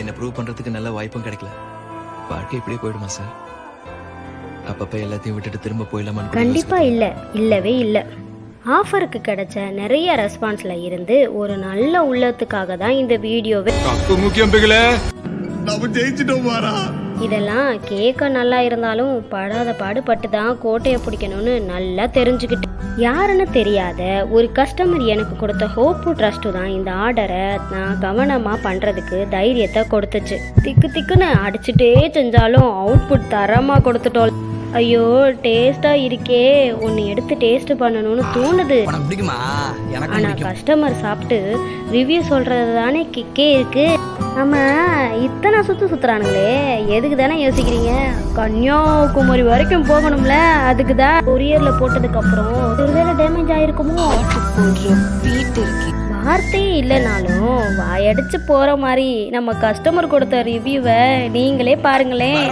என்ன ப்ரூவ் பண்றதுக்கு நல்ல வாய்ப்பும் கிடைக்கல. வாழ்க்கை இப்படியே போயிடுமா சார்? அப்பப்ப எல்லாத்தையும் விட்டுட்டு திரும்ப போயிடலாமான்னு கண்டிப்பா இல்ல, இல்லவே இல்ல. ஆஃபருக்கு கிடைச்ச நிறைய ரெஸ்பான்ஸ்ல இருந்து ஒரு நல்ல உள்ளத்துக்காக தான் இந்த வீடியோவே. இதெல்லாம் கேட்க நல்லா இருந்தாலும் படாத பாடுபட்டு தான் கோட்டையை பிடிக்கணும்னு நல்லா தெரிஞ்சுக்கிட்டு யாருன்னு தெரியாத ஒரு கஸ்டமர் எனக்கு கொடுத்த ஹோப்பு ட்ரஸ்ட்டு தான் இந்த ஆர்டரை நான் கவனமாக பண்ணுறதுக்கு தைரியத்தை கொடுத்துச்சு. திக்கு திக்குன்னு அடிச்சுட்டே செஞ்சாலும் அவுட்புட் தரமாக கொடுத்துட்டோம். ஐயோ டேஸ்ட்டாக இருக்கே, ஒன்று எடுத்து டேஸ்ட் பண்ணணும்னு தோணுது. ஆனால் கஸ்டமர் சாப்பிட்டு ரிவ்யூ சொல்கிறது தானே கிக்கே இருக்கு. நம்ம இத்தனை சுற்றுறானுங்களே, எதுக்கு தானே யோசிக்கிறீங்க? கன்னியாகுமரி வரைக்கும் போகணும்ல, அதுக்கு தான் கொரியரில் போட்டதுக்கப்புறம் ஒருவேளை டேமேஜ் ஆகிருக்குமோ. வார்த்தையே இல்லைனாலும் வாயடிச்சு போகிற மாதிரி நம்ம கஸ்டமர் கொடுத்த ரிவ்யூவை நீங்களே பாருங்களேன்.